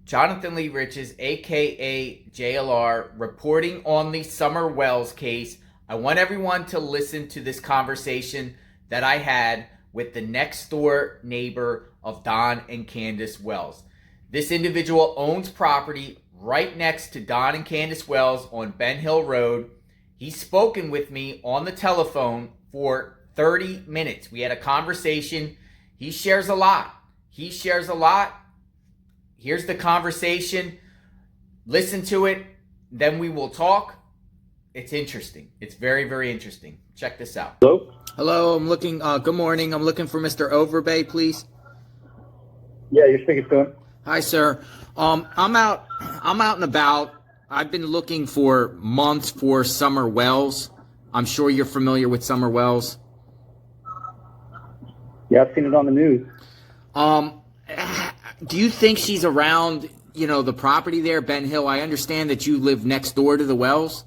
Jonathan Lee Riches, aka JLR, reporting on the Summer Wells case. I want everyone to listen to this conversation that I had with the next door neighbor of Don and Candus Wells. This individual owns property right next to Don and Candus Wells on Ben Hill Road. He's spoken with me on the telephone for 30 minutes. We had a conversation. He shares a lot. Here's the conversation. Listen to it. Then we will talk. It's interesting. It's very, very interesting. Check this out. Hello? Hello, I'm looking, good morning. I'm looking for Mr. Overbay, please. Yeah, you're speaking to him. Hi, sir. I'm out and about. I've been looking for months for Summer Wells. I'm sure you're familiar with Summer Wells. Yeah, I've seen it on the news. Do you think she's around, the property there, Ben Hill? I understand that you live next door to the Wells.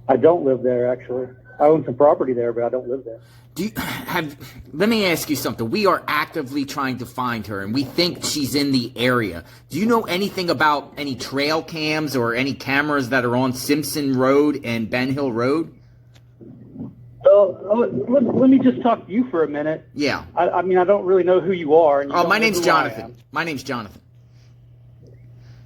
I don't live there, actually. I own some property there, but I don't live there. Let me ask you something. We are actively trying to find her, and we think she's in the area. Do you know anything about any trail cams or any cameras that are on Simpson Road and Ben Hill Road? Let me just talk to you for a minute. Yeah. I mean, I don't really know who you are. And My name's Jonathan. My name's Jonathan.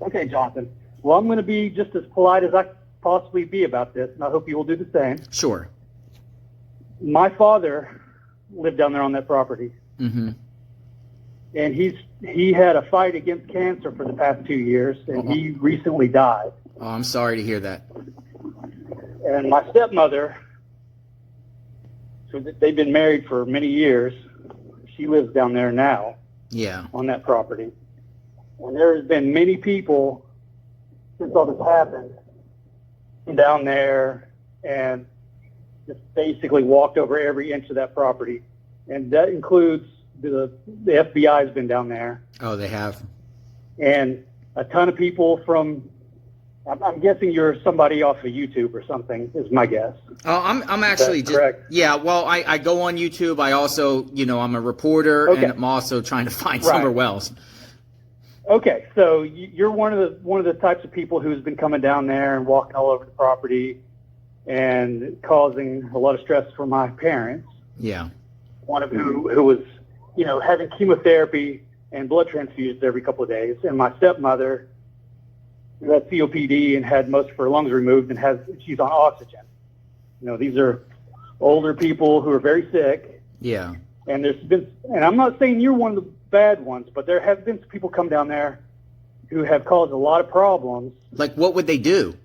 Okay, Jonathan. Well, I'm going to be just as polite as I possibly be about this, and I hope you will do the same. Sure. My father lived down there on that property. Mm-hmm. And he had a fight against cancer for the past 2 years, and he recently died. Oh, I'm sorry to hear that. And my stepmother, so they've been married for many years. She lives down there now. Yeah. On that property. And there has been many people since all this happened down there and just basically walked over every inch of that property. And that includes the FBI has been down there. Oh, they have? And a ton of people from, I'm guessing you're somebody off of YouTube or something, is my guess. Oh, I'm actually just correct? Yeah. Well, I go on YouTube. I also, I'm a reporter, Okay. and I'm also trying to find Right. Summer Wells. Okay, so you're one of the types of people who's been coming down there and walking all over the property and causing a lot of stress for my parents. Yeah. One of who was, having chemotherapy and blood transfusions every couple of days, and my stepmother who had COPD and had most of her lungs removed and she's on oxygen. These are older people who are very sick. Yeah. And and I'm not saying you're one of the bad ones, but there have been some people come down there who have caused a lot of problems. Like, what would they do?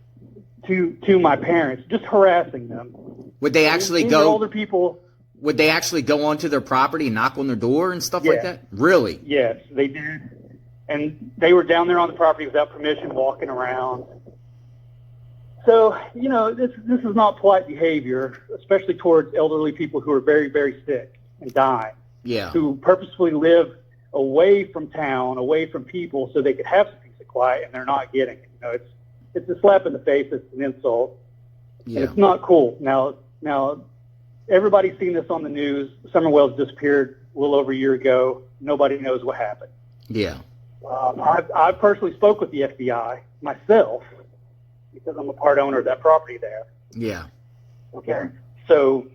To my parents, just harassing them. Would they actually These are go? older people. Would they actually go onto their property and knock on their door and stuff like Yeah. that? Really? Yes, they did. And they were down there on the property without permission, walking around. So, this is not polite behavior, especially towards elderly people who are very, very sick and dying. Yeah. Who purposefully live away from town, away from people, so they could have some peace and quiet, and they're not getting it. It's a slap in the face. It's an insult. Yeah. And it's not cool. Now, everybody's seen this on the news. Summer Wells disappeared a little over a year ago. Nobody knows what happened. Yeah. I personally spoke with the FBI myself because I'm a part owner of that property there. Yeah. Okay. So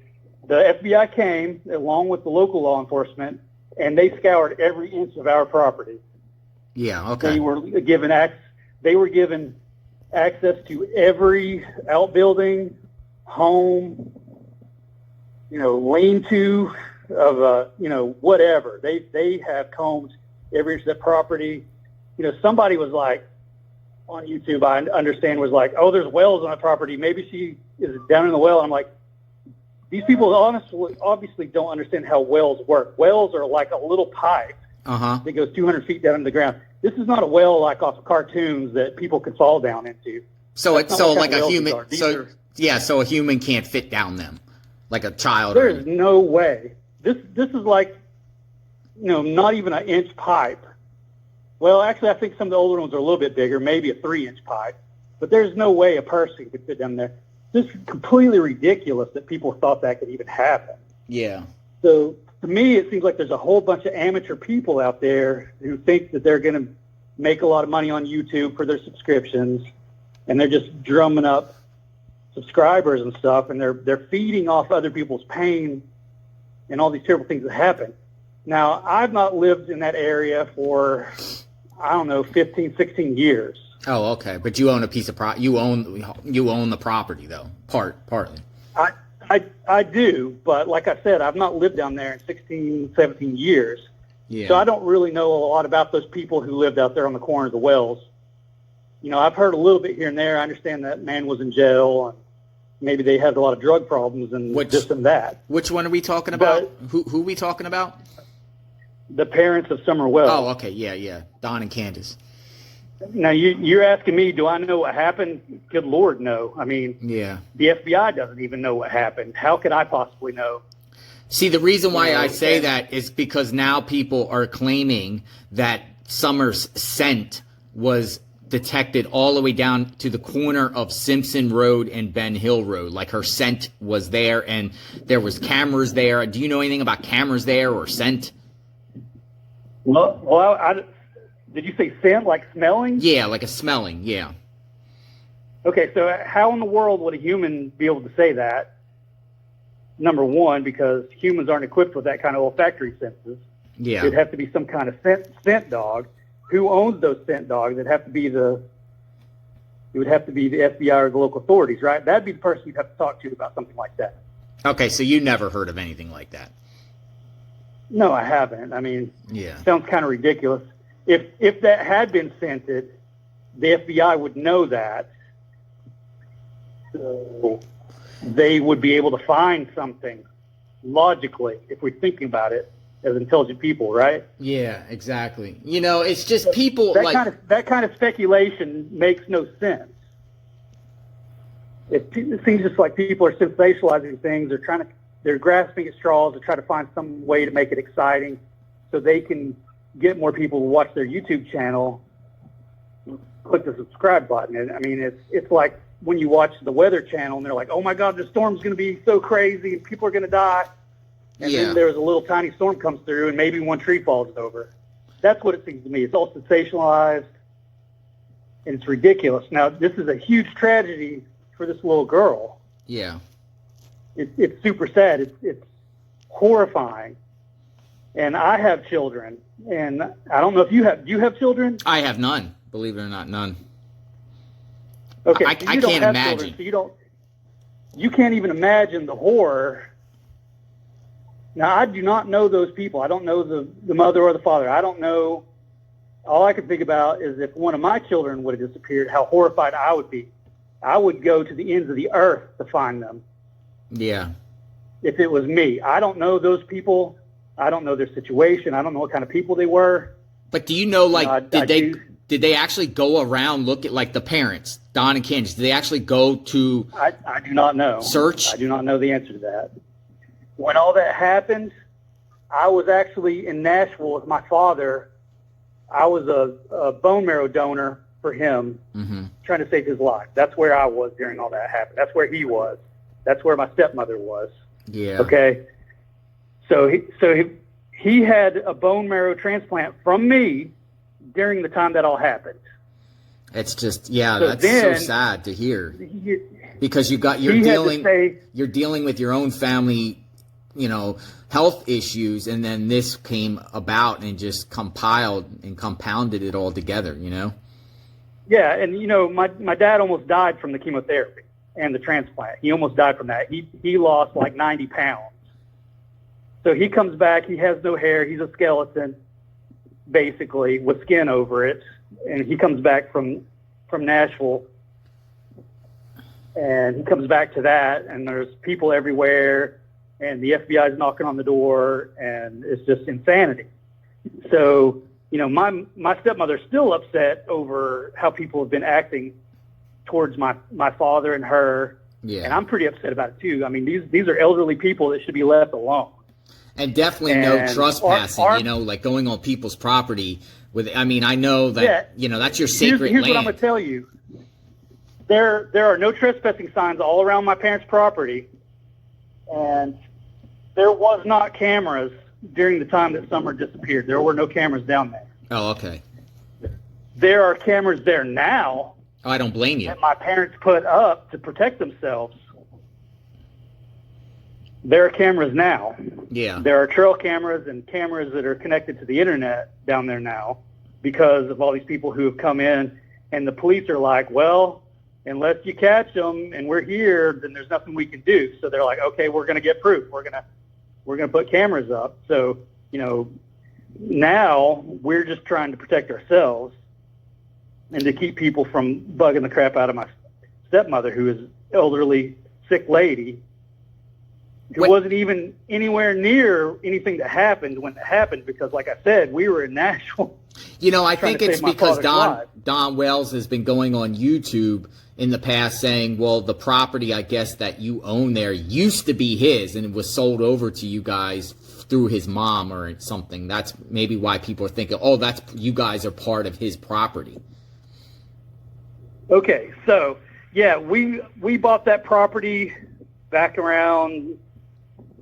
the FBI came along with the local law enforcement, and they scoured every inch of our property. Yeah. Okay. They were given access to every outbuilding, home, lean-to of whatever. They have combed every inch of that property. Somebody was like on YouTube, I understand, was like, "Oh, there's wells on that property. Maybe she is down in the well." And I'm like, these people obviously don't understand how wells work. Wells are like a little pipe that goes 200 feet down into the ground. This is not a well like off of cartoons that people can fall down into. So it's like a human. So a human can't fit down them, like a child. There is no way. This is like, not even an inch pipe. Well, actually, I think some of the older ones are a little bit bigger, maybe a 3-inch pipe. But there's no way a person could fit down there. This is completely ridiculous that people thought that could even happen. Yeah. So to me, it seems like there's a whole bunch of amateur people out there who think that they're going to make a lot of money on YouTube for their subscriptions, and they're just drumming up subscribers and stuff, and they're feeding off other people's pain and all these terrible things that happen. Now, I've not lived in that area for, I don't know, 15, 16 years. Oh, okay. But you own a piece of you own the property though, partly. I do, but like I said, I've not lived down there in 16, 17 years. Yeah. So I don't really know a lot about those people who lived out there on the corner of the wells. You know, I've heard a little bit here and there. I understand that man was in jail, and maybe they had a lot of drug problems and this and that. Which one are we talking about? Who are we talking about? The parents of Summer Wells. Oh, okay. Yeah. Don and Candus. Now, you're asking me, do I know what happened? Good Lord, no. I mean, yeah. The FBI doesn't even know what happened. How could I possibly know? See, the reason why I say that is because now people are claiming that Summer's scent was detected all the way down to the corner of Simpson Road and Ben Hill Road. Like her scent was there, and there was cameras there. Do you know anything about cameras there or scent? Well, did you say scent, like smelling? Yeah, like a smelling, yeah. Okay, so how in the world would a human be able to say that? Number one, because humans aren't equipped with that kind of olfactory senses. Yeah. It'd have to be some kind of scent dog. Who owns those scent dogs? It would have to be the FBI or the local authorities, right? That'd be the person you'd have to talk to about something like that. Okay, so you never heard of anything like that? No, I haven't. I mean, yeah. Sounds kind of ridiculous. If that had been scented, the FBI would know that. So they would be able to find something logically, if we're thinking about it as intelligent people, right? Yeah, exactly. You know, it's just people that kind of speculation makes no sense. It seems just like people are sensationalizing things. They're grasping at straws to try to find some way to make it exciting, so they can get more people to watch their YouTube channel, click the subscribe button. And I mean, it's like when you watch the Weather Channel and they're like, oh my God, the storm's going to be so crazy and people are going to die. And then there's a little tiny storm comes through and maybe one tree falls over. That's what it seems to me. It's all sensationalized and it's ridiculous. Now, this is a huge tragedy for this little girl. Yeah. It's super sad. It's horrifying. And I have children, and I don't know if do you have children? I have none, believe it or not, none. Okay, I can't imagine. Children, so you can't even imagine the horror. Now, I do not know those people. I don't know the mother or the father. I don't know. All I can think about is if one of my children would have disappeared, how horrified I would be. I would go to the ends of the earth to find them. Yeah. If it was me. I don't know those people. I don't know their situation. I don't know what kind of people they were. But do you know, like, did they actually go around, look at, like, the parents, Don and Candus? Did they actually go to I do not know. Search? I do not know the answer to that. When all that happened, I was actually in Nashville with my father. I was a bone marrow donor for him, trying to save his life. That's where I was during all that happened. That's where he was. That's where my stepmother was. Yeah. Okay. So he had a bone marrow transplant from me during the time that all happened. It's just, that's so sad to hear. Because you're dealing with your own family, health issues, and then this came about and just compiled and compounded it all together, Yeah, and my dad almost died from the chemotherapy and the transplant. He almost died from that. He lost like 90 pounds. So he comes back, he has no hair, he's a skeleton, basically, with skin over it. And he comes back from Nashville, and he comes back to that, and there's people everywhere, and the FBI is knocking on the door, and it's just insanity. So, my stepmother's still upset over how people have been acting towards my father and her. Yeah. And I'm pretty upset about it too. I mean, these are elderly people that should be left alone. And definitely no trespassing, like going on people's property. I know that, that's your sacred here's land. What I'm going to tell you. There are no trespassing signs all around my parents' property, and there was not cameras during the time that Summer disappeared. There were no cameras down there. Oh, okay. there are cameras there now Oh, I don't blame you. that my parents put up to protect themselves. There are cameras now. Yeah. There are trail cameras and cameras that are connected to the internet down there now because of all these people who have come in, and the police are like, well, unless you catch them and we're here, then there's nothing we can do. So they're like, okay, we're going to get proof. We're going to put cameras up. So, now we're just trying to protect ourselves and to keep people from bugging the crap out of my stepmother, who is an elderly, sick lady, who wasn't even anywhere near anything that happened when it happened, because, like I said, we were in Nashville. I think it's because life. Don Wells has been going on YouTube in the past saying, well, the property, I guess, that you own there used to be his, and it was sold over to you guys through his mom or something. That's maybe why people are thinking, oh, that's you guys are part of his property. Okay, so, yeah, we bought that property back around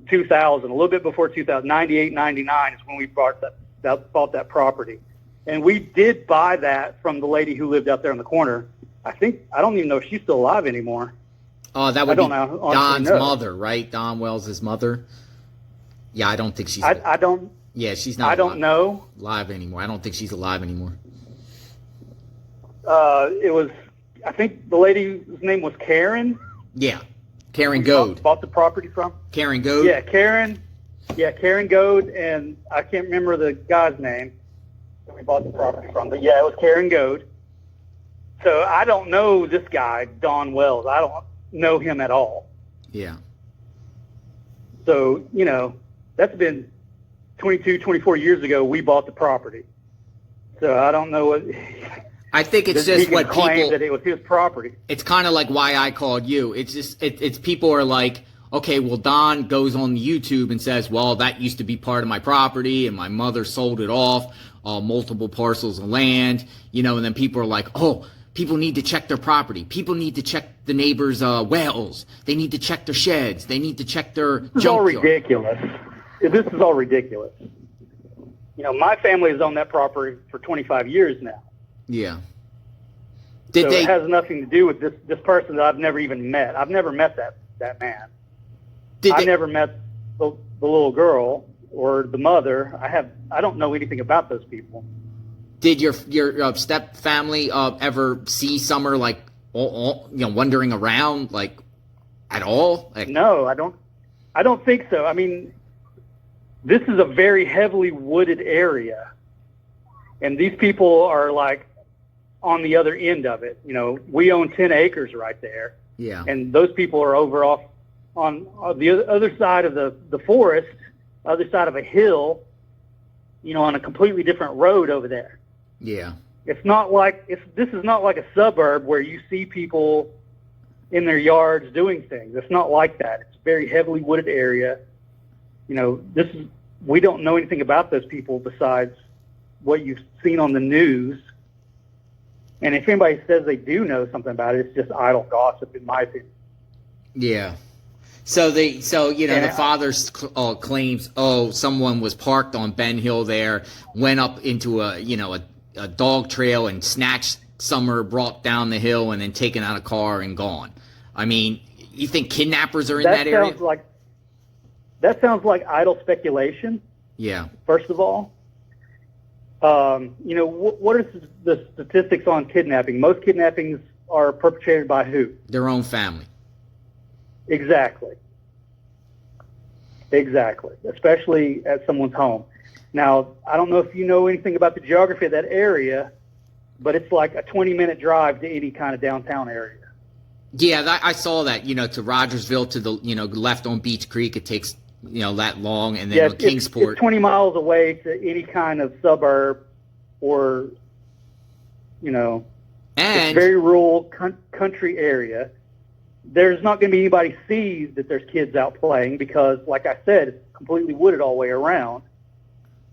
2000, a little bit before 2000, 98, 99 is when we bought that property. And we did buy that from the lady who lived out there in the corner. I don't even know if she's still alive anymore. Oh, that would be Don's know. mother, right? Don Wells' mother. Yeah, I don't think she's. I don't. Yeah, she's not. I don't know live anymore. I don't think she's alive anymore. It was. I think the lady's name was Karen. Yeah, Karen Goad. Bought the property from. Karen Goad. Yeah, Karen. Yeah, Karen Goad, and I can't remember the guy's name that we bought the property from. But yeah, it was Karen Goad. So I don't know this guy, Don Wells. I don't know him at all. Yeah. So, that's been 22, 24 years ago we bought the property. So I don't know what... I think it's just what people... that it was his property. It's kind of like why I called you. It's just, it's people are like, okay, well, Don goes on YouTube and says, well, that used to be part of my property and my mother sold it off, multiple parcels of land, and then people are like, oh, people need to check their property. People need to check the neighbors' wells. They need to check their sheds. They need to check their junkyard. This is all ridiculous. This is all ridiculous. My family has owned that property for 25 years now. Yeah. It has nothing to do with this person that I've never even met. I've never met that man. I never met the little girl or the mother. I don't know anything about those people. Did your step family ever see Summer like wandering around like at all? Like, no, I don't think so. I mean, this is a very heavily wooded area, and these people are like on the other end of it. We own 10 acres right there. Yeah. And those people are over off on the other side of the forest, other side of a hill, on a completely different road over there. Yeah. This is not like a suburb where you see people in their yards doing things. It's not like that. It's a very heavily wooded area. We don't know anything about those people besides what you've seen on the news. And if anybody says they do know something about it, it's just idle gossip, in my opinion. Yeah. So the father claims, someone was parked on Ben Hill there, went up into a dog trail and snatched Summer, brought down the hill, and then taken out a car and gone. I mean, you think kidnappers are in that area? That sounds like idle speculation. Yeah. First of all, what are the statistics on kidnapping? Most kidnappings are perpetrated by who? Their own family. Exactly. Especially at someone's home. Now, I don't know if you know anything about the geography of that area, but it's like a 20-minute drive to any kind of downtown area. Yeah, I saw that, to Rogersville to the, left on Beach Creek, it takes, that long, and then Kingsport. It's 20 miles away to any kind of suburb or, and it's a very rural country area. There's not going to be anybody see that there's kids out playing because, like I said, it's completely wooded all the way around.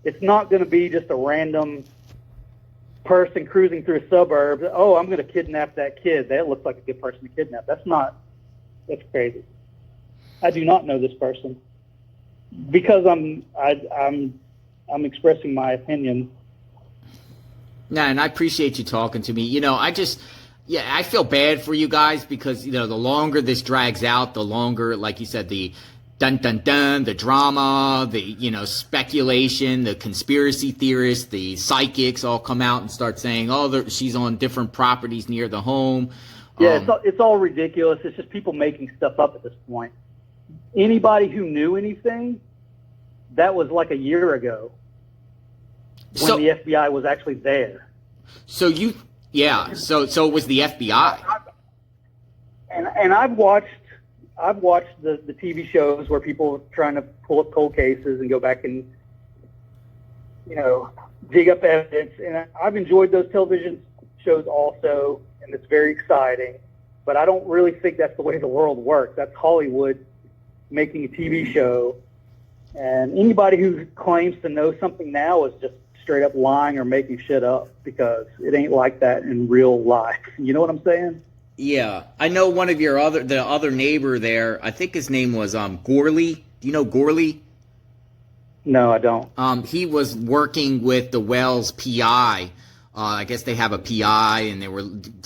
It's not going to be just a random person cruising through a suburb. Oh, I'm going to kidnap that kid. That looks like a good person to kidnap. That's crazy. I do not know this person because I'm expressing my opinion. Nah, and I appreciate you talking to me. I feel bad for you guys because, the longer this drags out, the longer, like you said, the dun dun dun, the drama, the, speculation, the conspiracy theorists, the psychics all come out and start saying, oh, she's on different properties near the home. Yeah, it's all ridiculous. It's just people making stuff up at this point. Anybody who knew anything, that was like a year ago when the FBI was actually there. So it was the FBI. And I've watched the TV shows where people are trying to pull up cold cases and go back and, dig up evidence. And I've enjoyed those television shows also, and it's very exciting. But I don't really think that's the way the world works. That's Hollywood making a TV show. And anybody who claims to know something now is just straight up lying or making shit up, because it ain't like that in real life. You know what I'm saying? Yeah, I know one of the other neighbor there. I think his name was Gorley. Do you know Gorley? No, I don't. He was working with the Wells PI. I guess they have a PI, and they were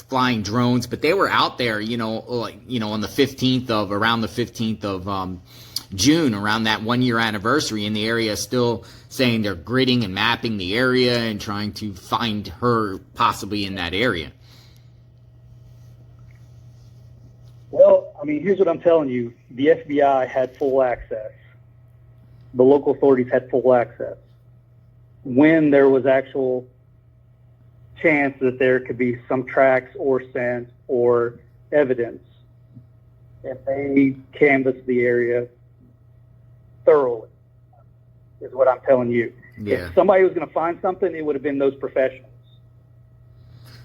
flying drones, but they were out there, on the 15th of June, around that 1 year anniversary in the area, still saying they're gridding and mapping the area and trying to find her possibly in that area. Well, I mean, here's what I'm telling you. The FBI had full access. The local authorities had full access. When there was actual chance that there could be some tracks or scent or evidence, if they canvassed the area thoroughly, is what I'm telling you. Yeah. If somebody was going to find something, it would have been those professionals.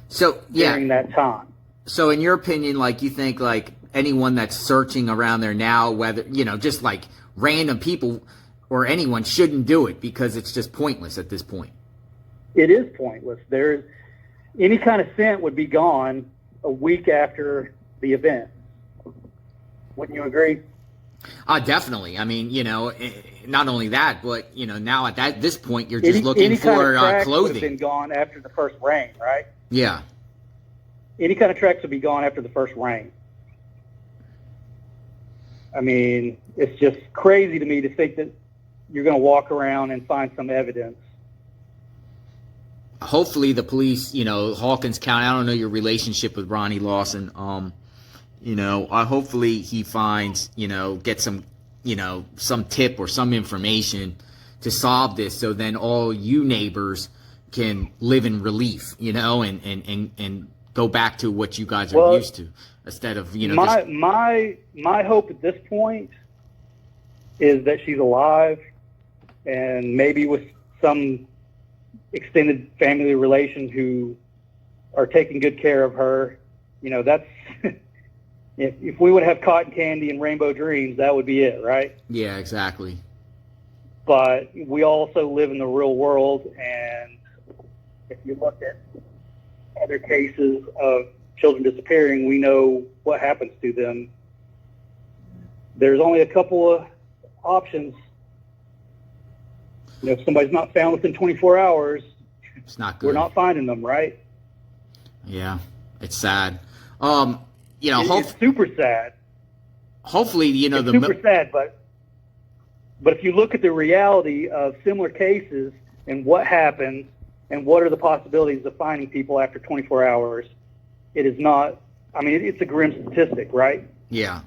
So, yeah. During that time. So in your opinion, you think anyone that's searching around there now, whether, just random people or anyone, shouldn't do it because it's just pointless at this point? It is pointless. Any kind of scent would be gone a week after the event. Wouldn't you agree? Definitely. I mean, not only that, but, now at this point, you're just looking any for kind of tracks clothing. would have been gone after the first rain, right? Yeah. Any kind of tracks would be gone after the first rain. I mean, it's just crazy to me to think that you're going to walk around and find some evidence. Hopefully the police, Hawkins County, I don't know your relationship with Ronnie Lawson. Hopefully he finds, get some, some tip or some information to solve this. So then all you neighbors can live in relief, and go back to what you guys are used to, instead of, my hope at this point is that she's alive, and maybe with some extended family relation who are taking good care of her. That's if we would have cotton candy and rainbow dreams, that would be it, right? Yeah, exactly. But we also live in the real world, and if you look at other cases of children disappearing, we know what happens to them. There's only a couple of options. If somebody's not found within 24 hours, it's not good. We're not finding them, right? Yeah, it's sad. It's super sad. Hopefully, it's super sad, but if you look at the reality of similar cases and what happens and what are the possibilities of finding people after 24 hours, it is not. I mean, it's a grim statistic, right? Yeah.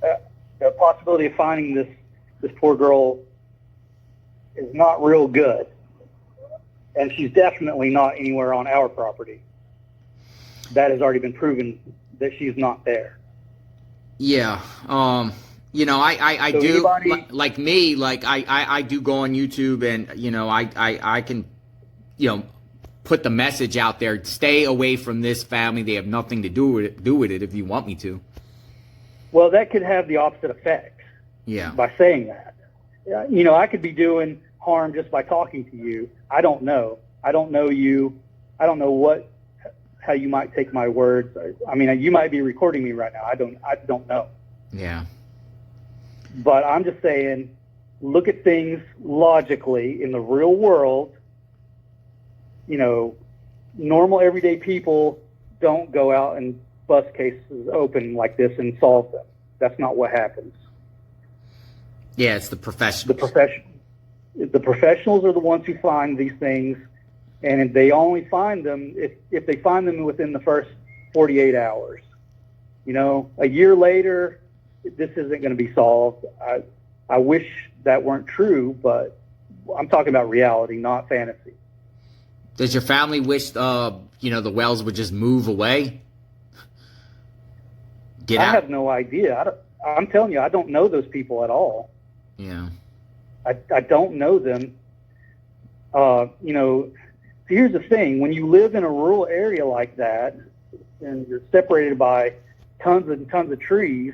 The possibility of finding this poor girl is not real good, and she's definitely not anywhere on our property. That has already been proven that she's not there. Yeah. I So do, anybody, I do go on YouTube, and, I can, put the message out there, stay away from this family. They have nothing to do with it if you want me to. Well, that could have the opposite effect. Yeah. By saying that. I could be doing harm just by talking to you. I don't know. I don't know you. I don't know how you might take my words. I mean, you might be recording me right now. I don't know. Yeah. But I'm just saying, look at things logically in the real world normal everyday people don't go out and bust cases open like this and solve them. That's not what happens. Yeah, it's the professionals. The professionals are the ones who find these things, and they only find them if they find them within the first 48 hours. A year later, this isn't going to be solved. I wish that weren't true, but I'm talking about reality, not fantasy. Does your family wish, the Wells would just move away? Get out? I have no idea. I'm telling you, I don't know those people at all. Yeah. I don't know them. Here's the thing. When you live in a rural area like that and you're separated by tons and tons of trees,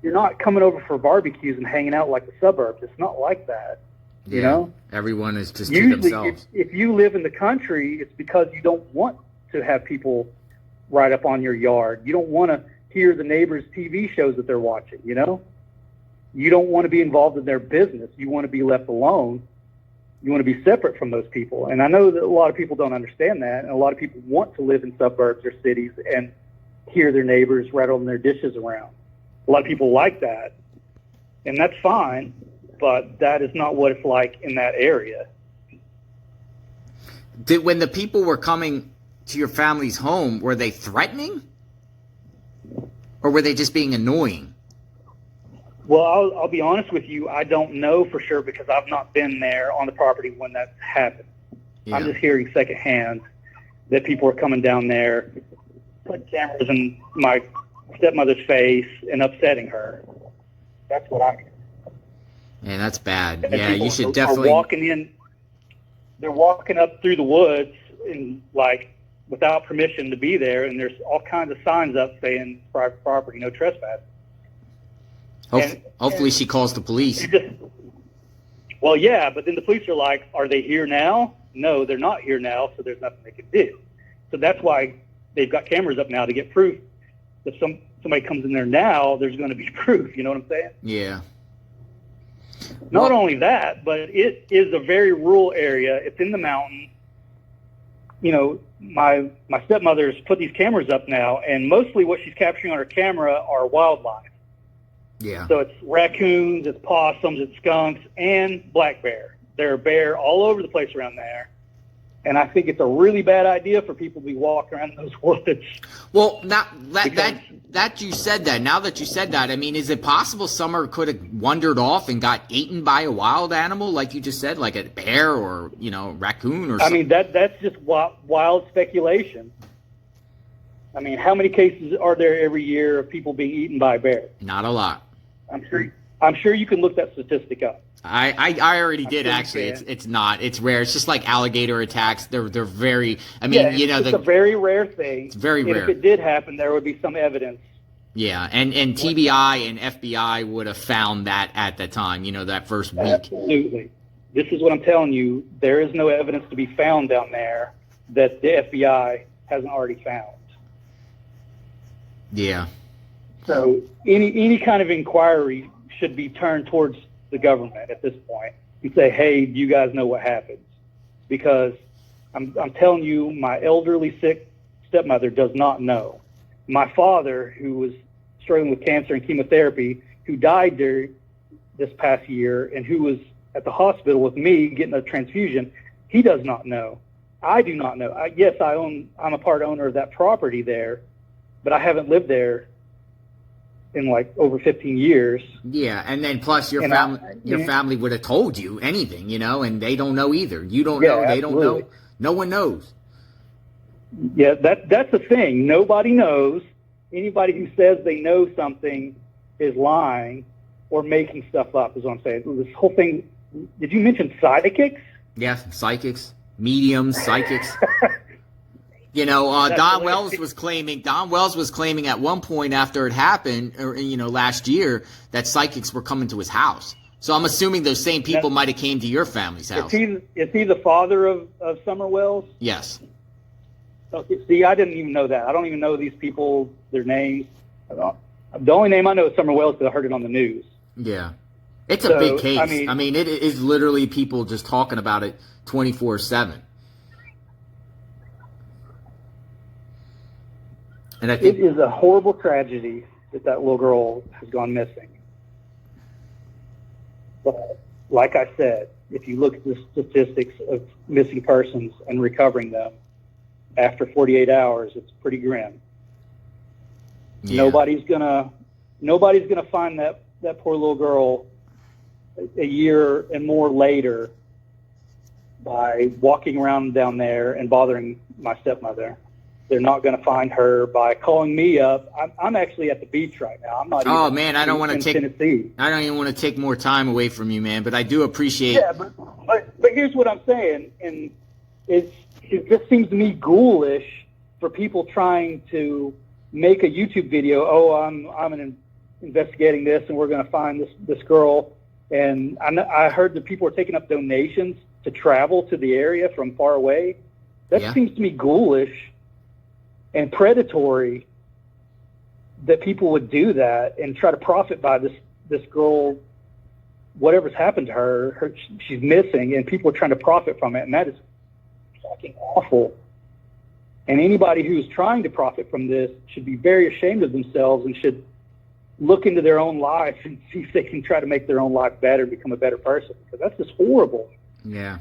you're not coming over for barbecues and hanging out like the suburbs. It's not like that. Yeah. Everyone is just Usually, to themselves. if you live in the country, it's because you don't want to have people right up on your yard. You don't want to hear the neighbors' TV shows that they're watching, You don't want to be involved in their business. You want to be left alone. You want to be separate from those people. And I know that a lot of people don't understand that, and a lot of people want to live in suburbs or cities and hear their neighbors rattling their dishes around. A lot of people like that, and that's fine, but that is not what it's like in that area. When the people were coming to your family's home, were they threatening? Or were they just being annoying? Well, I'll be honest with you. I don't know for sure because I've not been there on the property when that happened. Yeah. I'm just hearing secondhand that people are coming down there, putting cameras in my stepmother's face and upsetting her. That's what I'm hearing. Yeah, that's bad. And yeah, you should definitely. They're walking up through the woods and without permission to be there, and there's all kinds of signs up saying private property, no trespass. Hopefully she calls the police. Well, yeah, but then the police are like, are they here now? No, they're not here now, so there's nothing they can do. So that's why they've got cameras up now to get proof. If somebody comes in there now, there's going to be proof. You know what I'm saying? Yeah. Not only that, but it is a very rural area. It's in the mountain. My stepmother's put these cameras up now, and mostly what she's capturing on her camera are wildlife. Yeah. So it's raccoons, it's possums, it's skunks, and black bear. There are bear all over the place around there. And I think it's a really bad idea for people to be walking around those woods. Well, now that you said that, I mean, is it possible Summer could have wandered off and got eaten by a wild animal, like you just said, like a bear or, raccoon or something? I mean, that's just wild speculation. I mean, how many cases are there every year of people being eaten by a bear? Not a lot. I'm sure you can look that statistic up. I already did actually. It's not. It's rare. It's just like alligator attacks. They're very. I mean, it's a very rare thing. It's very rare. If it did happen, there would be some evidence. Yeah, and TBI and FBI would have found that at the time. That first week. Absolutely. This is what I'm telling you. There is no evidence to be found down there that the FBI hasn't already found. Yeah. So any kind of inquiry should be turned towards the government at this point and say, hey, do you guys know what happens? Because I'm telling you, my elderly sick stepmother does not know. My father, who was struggling with cancer and chemotherapy, who died there this past year and who was at the hospital with me getting a transfusion, he does not know. I do not know. I'm a part owner of that property there, but I haven't lived there in over 15 years. Yeah, and then plus your family would have told you anything, and they don't know either. You don't know, they don't know. No one knows. Yeah, that's the thing. Nobody knows. Anybody who says they know something is lying or making stuff up, is what I'm saying. This whole thing, did you mention psychics? Yes, psychics, mediums, psychics. Don Wells was claiming at one point after it happened, or last year, that psychics were coming to his house. So I'm assuming those same people might have came to your family's house. Is he the father of Summer Wells? Yes. Okay, see, I didn't even know that. I don't even know these people, their names. The only name I know is Summer Wells because I heard it on the news. Yeah. It's a big case. I mean, it is literally people just talking about it 24/7. And I It think is a horrible tragedy that little girl has gone missing. But like I said, if you look at the statistics of missing persons and recovering them after 48 hours, it's pretty grim. yeah. Nobody's gonna find that poor little girl a year and more later by walking around down there and bothering my stepmother. They're not going to find her by calling me up. I'm actually at the beach right now. I'm not. Oh even man, I don't want to take. Tennessee. I don't even want to take more time away from you, man. But I do appreciate. Yeah, but here's what I'm saying, and it just seems to me ghoulish for people trying to make a YouTube video. Oh, I'm investigating this, and we're going to find this girl. And I heard that people are taking up donations to travel to the area from far away. That seems to me ghoulish and predatory that people would do that and try to profit by this girl. Whatever's happened to her, she's missing, and people are trying to profit from it, and that is fucking awful. And anybody who's trying to profit from this should be very ashamed of themselves and should look into their own life and see if they can try to make their own life better, become a better person, because that's just horrible. Yeah.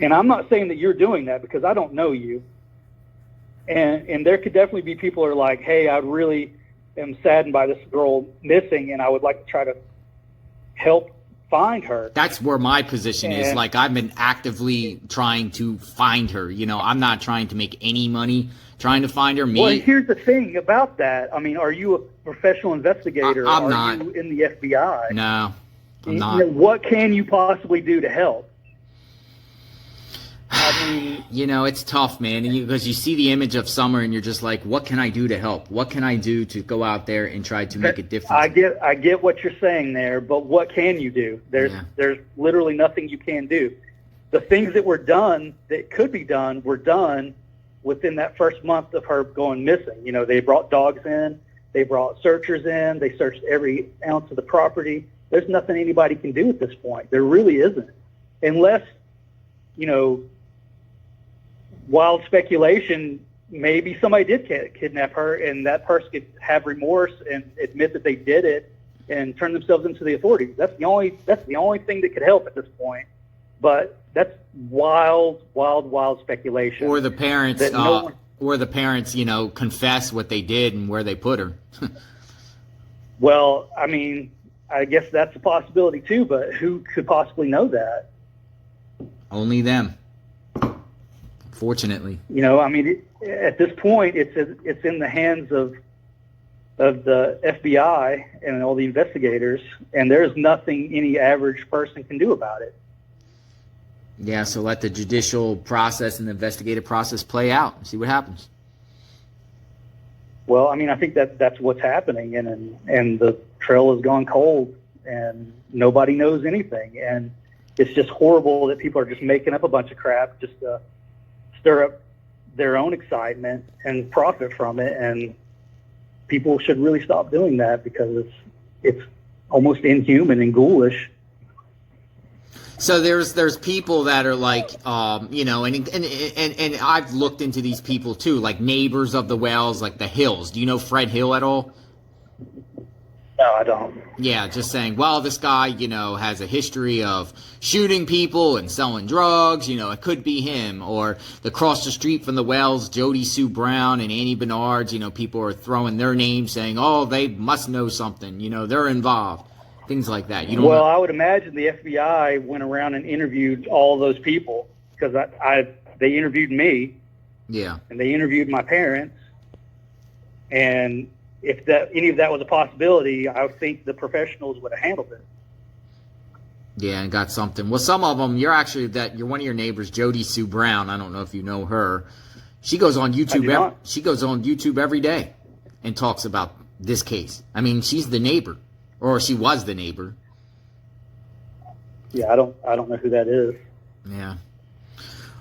And I'm not saying that you're doing that, because I don't know you. And there could definitely be people who are like, hey, I really am saddened by this girl missing, and I would like to try to help find her. That's where my position is. Like, I've been actively trying to find her. You know, I'm not trying to make any money trying to find her. Well, here's the thing about that. I mean, are you a professional investigator? I'm are not. you in the FBI? No, I'm You not. know, what can you possibly do to help? I mean, You know, it's tough, man, because you see the image of Summer and you're just like, what can I do to help? What can I do to go out there and try to make a difference? I get what you're saying there, but what can you do? There's literally nothing you can do. The things that were done that could be done were done within that first month of her going missing. You know, they brought dogs in, they brought searchers in, they searched every ounce of the property. There's nothing anybody can do at this point. There really isn't, unless, you know, wild speculation, maybe somebody did kidnap her, and that person could have remorse and admit that they did it and turn themselves into the authorities. That's the only thing that could help at this point. But that's wild speculation. Or the parents, you know, confess what they did and where they put her. Well, I mean, I guess that's a possibility too, but who could possibly know that? Only them. Fortunately. You know, I mean, at this point, it's in the hands of the FBI and all the investigators, and there's nothing any average person can do about it. Yeah, so let the judicial process and the investigative process play out and see what happens. Well, I mean, I think that's what's happening, and the trail has gone cold, and nobody knows anything, and it's just horrible that people are just making up a bunch of crap just to stir up their own excitement and profit from it, and people should really stop doing that because it's almost inhuman and ghoulish. So there's people that are like, you know, and I've looked into these people too, like neighbors of the Wells, like the Hills. Do you know Fred Hill at all? No, I don't. Yeah, just saying, well, this guy, you know, has a history of shooting people and selling drugs. You know, it could be him. Or across the street from the Wells, Jody Sue Brown and Annie Bernards, you know, people are throwing their names saying, oh, they must know something. You know, they're involved. Things like that. You don't know. I would imagine the FBI went around and interviewed all those people, because they interviewed me. Yeah. And they interviewed my parents. And if any of that was a possibility, I would think the professionals would have handled it. Yeah, and got something. Well, some of them, you're one of your neighbors, Jody Sue Brown. I don't know if you know her. She goes on YouTube. She goes on YouTube every day and talks about this case. I mean, she's the neighbor, or she was the neighbor. Yeah, I don't know who that is. Yeah.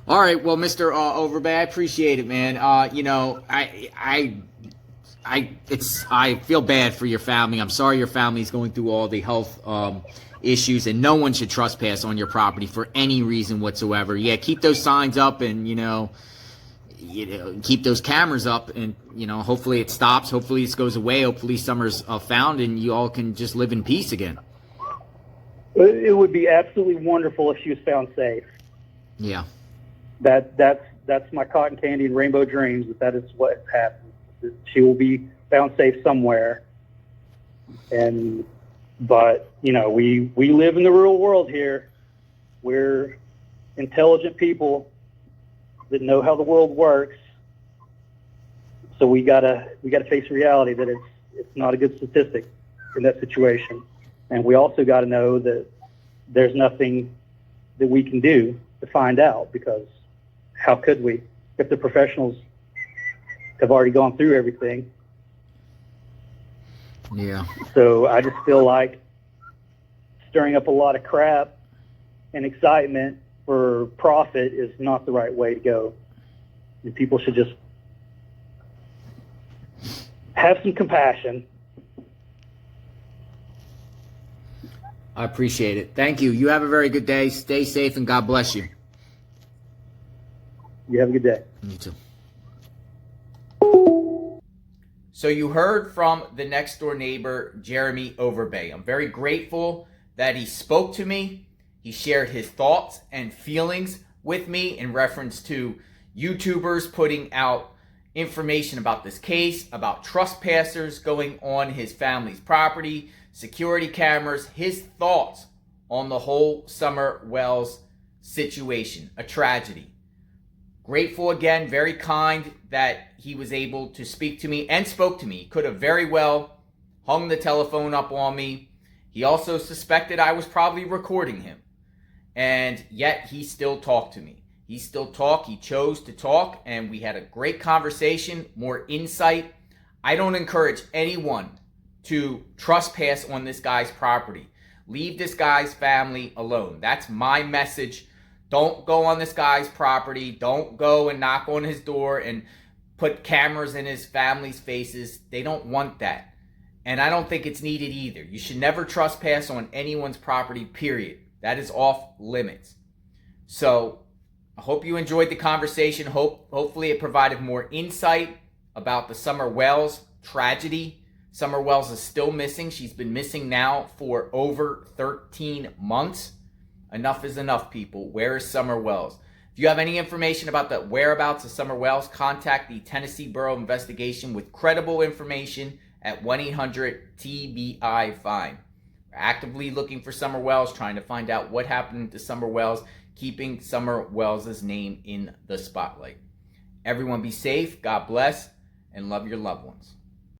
All right. Well, Mr. Overbay, I appreciate it, man. You know, I feel bad for your family. I'm sorry your family's going through all the health issues, and no one should trespass on your property for any reason whatsoever. Yeah, keep those signs up, and, you know, keep those cameras up, and hopefully it stops. Hopefully this goes away. Hopefully Summer's found, and you all can just live in peace again. It would be absolutely wonderful if she was found safe. Yeah. That's my cotton candy and rainbow dreams. That is what happened. She will be found safe somewhere. But we live in the real world here. We're intelligent people that know how the world works. So we gotta face reality that it's not a good statistic in that situation. And we also got to know that there's nothing that we can do to find out, because how could we if the professionals have already gone through everything? Yeah. So I just feel like stirring up a lot of crap and excitement for profit is not the right way to go. And people should just have some compassion. I appreciate it. Thank you. You have a very good day. Stay safe, and God bless you. You have a good day. You too. So you heard from the next door neighbor, Jeremy Overbay. I'm very grateful that he spoke to me. He shared his thoughts and feelings with me in reference to YouTubers putting out information about this case, about trespassers going on his family's property, security cameras, his thoughts on the whole Summer Wells situation, a tragedy. Grateful again, very kind that he was able to speak to me and spoke to me. He could have very well hung the telephone up on me. He also suspected I was probably recording him. And yet he still talked to me. He still talked. He chose to talk, and we had a great conversation, more insight. I don't encourage anyone to trespass on this guy's property. Leave this guy's family alone. That's my message. Don't go on this guy's property. Don't go and knock on his door and put cameras in his family's faces. They don't want that. And I don't think it's needed either. You should never trespass on anyone's property, period. That is off limits. So I hope you enjoyed the conversation. Hopefully it provided more insight about the Summer Wells tragedy. Summer Wells is still missing. She's been missing now for over 13 months. Enough is enough, people. Where is Summer Wells? If you have any information about the whereabouts of Summer Wells, contact the Tennessee Bureau of Investigation with credible information at 1-800-TBI-FINE. We're actively looking for Summer Wells, trying to find out what happened to Summer Wells, keeping Summer Wells' name in the spotlight. Everyone be safe, God bless, and love your loved ones.